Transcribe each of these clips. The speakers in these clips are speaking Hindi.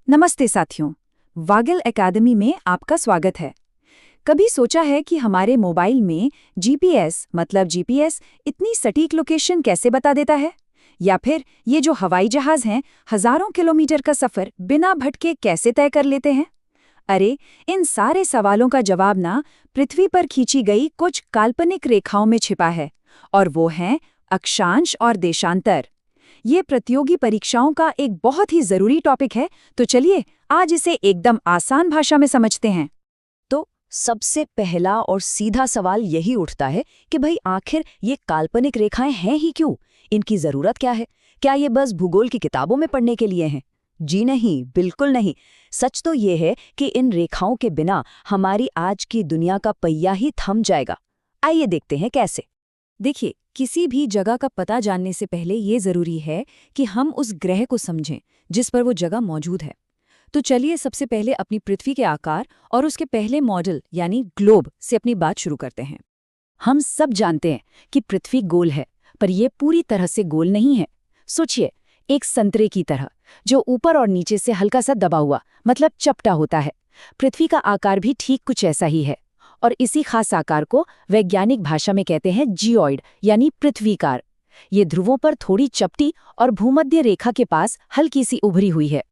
नमस्ते साथियों, वागल एकेडमी में आपका स्वागत है। कभी सोचा है कि हमारे मोबाइल में जीपीएस इतनी सटीक लोकेशन कैसे बता देता है? या फिर ये जो हवाई जहाज हैं, हजारों किलोमीटर का सफर बिना भटके कैसे तय कर लेते हैं? अरे, इन सारे सवालों का जवाब ना पृथ्वी पर खींची गई कुछ काल्पनिक रेखाओं में छिपा है, और वो हैं अक्षांश और देशांतर। ये प्रतियोगी परीक्षाओं का एक बहुत ही जरूरी टॉपिक है, तो चलिए आज इसे एकदम आसान भाषा में समझते हैं। तो सबसे पहला और सीधा सवाल यही उठता है कि भाई आखिर ये काल्पनिक रेखाएं हैं ही क्यों? इनकी जरूरत क्या है? क्या ये बस भूगोल की किताबों में पढ़ने के लिए हैं? जी नहीं, बिल्कुल नहीं। सच तो ये है कि इन रेखाओं के बिना हमारी आज की दुनिया का पहिया ही थम जाएगा। आइए देखते हैं कैसे। देखिए, किसी भी जगह का पता जानने से पहले ये जरूरी है कि हम उस ग्रह को समझें जिस पर वो जगह मौजूद है। तो चलिए सबसे पहले अपनी पृथ्वी के आकार और उसके पहले मॉडल यानी ग्लोब से अपनी बात शुरू करते हैं। हम सब जानते हैं कि पृथ्वी गोल है, पर यह पूरी तरह से गोल नहीं है। सोचिए, एक संतरे की तरह जो ऊपर और नीचे से हल्का सा दबा हुआ, मतलब चपटा होता है। पृथ्वी का आकार भी ठीक कुछ ऐसा ही है, और इसी खास आकार को वैज्ञानिक भाषा में कहते हैं जियोइड यानी पृथ्वीकार। ये ध्रुवों पर थोड़ी चपटी और भूमध्य रेखा के पास हल्की सी उभरी हुई है।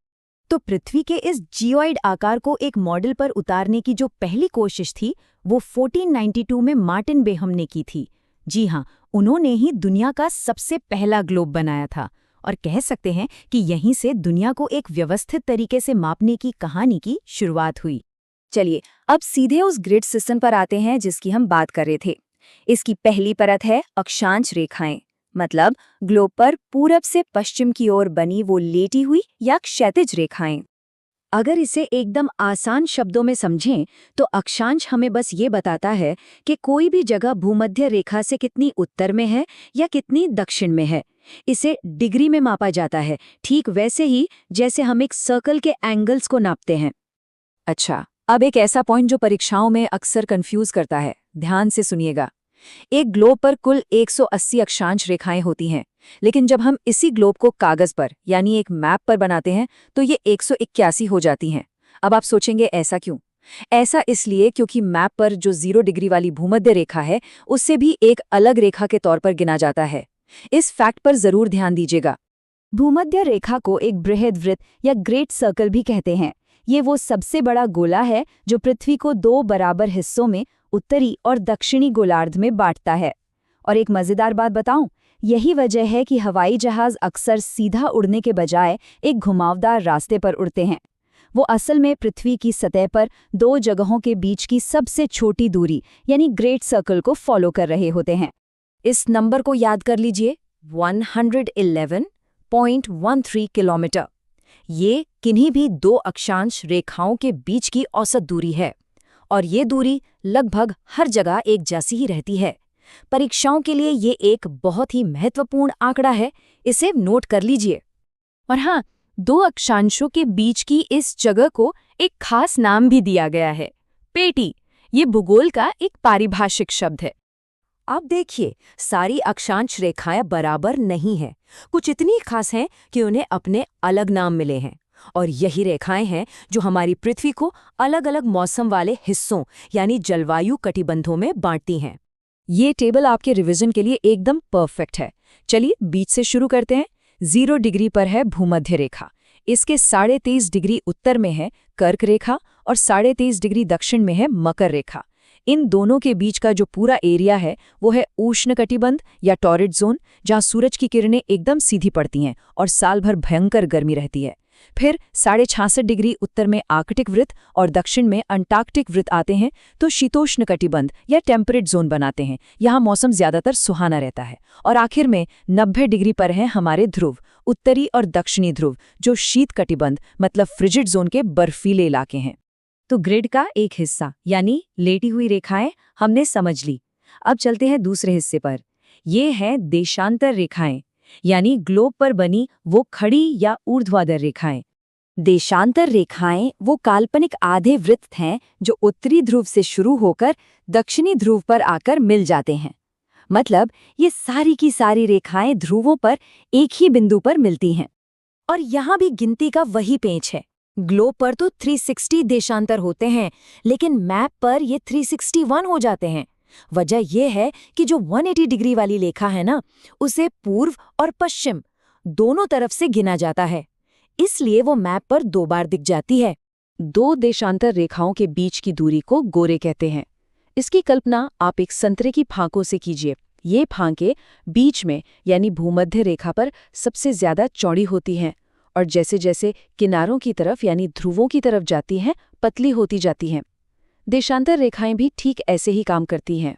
तो पृथ्वी के इस जियोइड आकार को एक मॉडल पर उतारने की जो पहली कोशिश थी, वो 1492 में मार्टिन बेहम ने की थी। जी हाँ, उन्होंने ही दुनिया का सबसे पहला ग्लोब बनाया था, और कह सकते हैं कि यहीं से दुनिया को एक व्यवस्थित तरीके से मापने की कहानी की शुरुआत हुई। चलिए अब सीधे उस ग्रिड सिस्टम पर आते हैं जिसकी हम बात कर रहे थे। इसकी पहली परत है अक्षांश रेखाएं, मतलब ग्लोब पर पूरब से पश्चिम की ओर बनी वो लेटी हुई या क्षैतिज रेखाएं। अगर इसे एकदम आसान शब्दों में समझें तो अक्षांश हमें बस ये बताता है कि कोई भी जगह भूमध्य रेखा से कितनी उत्तर में है या कितनी दक्षिण में है। इसे डिग्री में मापा जाता है, ठीक वैसे ही जैसे हम एक सर्कल के एंगल्स को नापते हैं। अच्छा, अब एक ऐसा पॉइंट जो परीक्षाओं में अक्सर कंफ्यूज करता है, ध्यान से सुनिएगा। एक ग्लोब पर कुल 180 अक्षांश रेखाएं होती हैं, लेकिन जब हम इसी ग्लोब को कागज पर यानी एक मैप पर बनाते हैं तो ये 181 हो जाती हैं। अब आप सोचेंगे ऐसा क्यों? ऐसा इसलिए क्योंकि मैप पर जो 0 डिग्री वाली भूमध्य रेखा है उससे भी एक अलग रेखा के तौर पर गिना जाता है। इस फैक्ट पर जरूर ध्यान दीजिएगा। भूमध्य रेखा को एक बृहद वृत्त या ग्रेट सर्कल भी कहते हैं। ये वो सबसे बड़ा गोला है जो पृथ्वी को 2 बराबर हिस्सों में उत्तरी और दक्षिणी गोलार्ध में बांटता है। और एक मजेदार बात बताऊं, यही वजह है कि हवाई जहाज अक्सर सीधा उड़ने के बजाय एक घुमावदार रास्ते पर उड़ते हैं। वो असल में पृथ्वी की सतह पर 2 जगहों के बीच की सबसे छोटी दूरी यानी ग्रेट सर्कल को फॉलो कर रहे होते हैं। इस नंबर को याद कर लीजिए, 111.13 किलोमीटर। ये किन्हीं भी 2 अक्षांश रेखाओं के बीच की औसत दूरी है, और ये दूरी लगभग हर जगह एक जैसी ही रहती है। परीक्षाओं के लिए ये एक बहुत ही महत्वपूर्ण आंकड़ा है, इसे नोट कर लीजिए। और हाँ, 2 अक्षांशों के बीच की इस जगह को एक खास नाम भी दिया गया है, पेटी। ये भूगोल का एक पारिभाषिक शब्द है। अब देखिए, सारी अक्षांश रेखाएं बराबर नहीं हैं। कुछ इतनी खास हैं कि उन्हें अपने अलग नाम मिले हैं, और यही रेखाएं हैं जो हमारी पृथ्वी को अलग अलग मौसम वाले हिस्सों यानी जलवायु कटिबंधों में बांटती हैं। ये टेबल आपके रिवीजन के लिए एकदम परफेक्ट है। चलिए बीच से शुरू करते हैं। 0 डिग्री पर है भूमध्य रेखा, इसके 23.5 डिग्री उत्तर में है कर्क रेखा और 23.5 डिग्री दक्षिण में है मकर रेखा। इन दोनों के बीच का जो पूरा एरिया है वो है उष्णकटिबंध या टॉरिड जोन, जहां सूरज की किरणें एकदम सीधी पड़ती हैं और साल भर भयंकर गर्मी रहती है। फिर 66.5 डिग्री उत्तर में आर्कटिक वृत्त और दक्षिण में अंटार्कटिक वृत्त आते हैं, तो शीतोष्ण कटिबंध या टेम्परेट जोन बनाते हैं। यहाँ मौसम ज्यादातर सुहाना रहता है। और आखिर में 90 डिग्री पर हैं हमारे ध्रुव, उत्तरी और दक्षिणी ध्रुव, जो शीत कटिबंध मतलब फ्रिजिड जोन के बर्फीले इलाके हैं। तो ग्रिड का एक हिस्सा यानी लेटी हुई रेखाएं हमने समझ ली। अब चलते हैं दूसरे हिस्से पर। ये हैं देशांतर रेखाएं, यानी ग्लोब पर बनी वो खड़ी या ऊर्ध्वाधर रेखाएं। देशांतर रेखाएं वो काल्पनिक आधे वृत्त हैं जो उत्तरी ध्रुव से शुरू होकर दक्षिणी ध्रुव पर आकर मिल जाते हैं। मतलब ये सारी की सारी रेखाएं ध्रुवों पर एक ही बिंदु पर मिलती हैं। और यहाँ भी गिनती का वही पेंच है। ग्लोब पर तो 360 देशांतर होते हैं, लेकिन मैप पर ये 361 हो जाते हैं। वजह यह है कि जो 180 डिग्री वाली रेखा है ना, उसे पूर्व और पश्चिम दोनों तरफ से गिना जाता है, इसलिए वो मैप पर 2 बार दिख जाती है। 2 देशांतर रेखाओं के बीच की दूरी को गोरे कहते हैं। इसकी कल्पना आप एक संतरे की फांकों से कीजिए। ये फांकें बीच में यानी भूमध्य रेखा पर सबसे ज्यादा चौड़ी होती हैं और जैसे जैसे किनारों की तरफ यानी ध्रुवों की तरफ जाती हैं, पतली होती जाती हैं। देशांतर रेखाएं भी ठीक ऐसे ही काम करती हैं।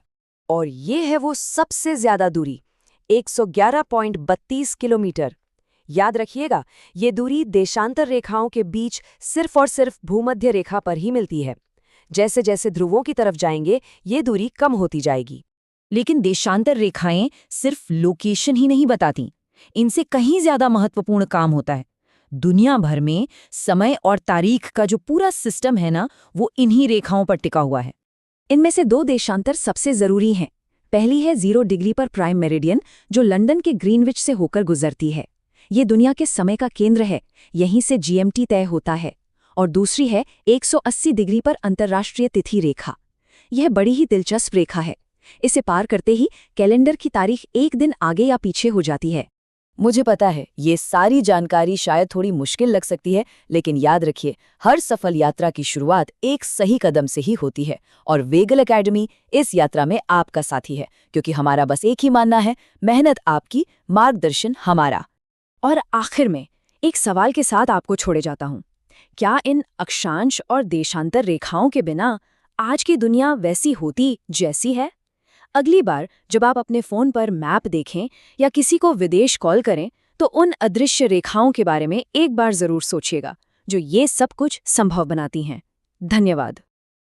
और ये है वो सबसे ज्यादा दूरी, 111.32 किलोमीटर। याद रखिएगा, ये दूरी देशांतर रेखाओं के बीच सिर्फ और सिर्फ भूमध्य रेखा पर ही मिलती है। जैसे जैसे ध्रुवों की तरफ जाएंगे, ये दूरी कम होती जाएगी। लेकिन देशांतर रेखाएं सिर्फ लोकेशन ही नहीं बताती, इनसे कहीं ज्यादा महत्वपूर्ण काम होता है। दुनिया भर में समय और तारीख का जो पूरा सिस्टम है ना, वो इन्हीं रेखाओं पर टिका हुआ है। इनमें से 2 देशांतर सबसे जरूरी हैं। पहली है 0 डिग्री पर प्राइम मेरिडियन, जो लंदन के ग्रीनविच से होकर गुजरती है। ये दुनिया के समय का केंद्र है, यहीं से जीएमटी तय होता है। और दूसरी है 180 डिग्री पर अंतर्राष्ट्रीय तिथि रेखा। यह बड़ी ही दिलचस्प रेखा है। इसे पार करते ही कैलेंडर की तारीख एक दिन आगे या पीछे हो जाती है। मुझे पता है ये सारी जानकारी शायद थोड़ी मुश्किल लग सकती है, लेकिन याद रखिए, हर सफल यात्रा की शुरुआत एक सही कदम से ही होती है। और वेगल एकेडमी इस यात्रा में आपका साथी है, क्योंकि हमारा बस एक ही मानना है, मेहनत आपकी, मार्गदर्शन हमारा। और आखिर में एक सवाल के साथ आपको छोड़े जाता हूँ। क्या इन अक्षांश और देशांतर रेखाओं के बिना आज की दुनिया वैसी होती जैसी है? अगली बार जब आप अपने फ़ोन पर मैप देखें या किसी को विदेश कॉल करें, तो उन अदृश्य रेखाओं के बारे में एक बार ज़रूर सोचिएगा, जो ये सब कुछ संभव बनाती हैं। धन्यवाद।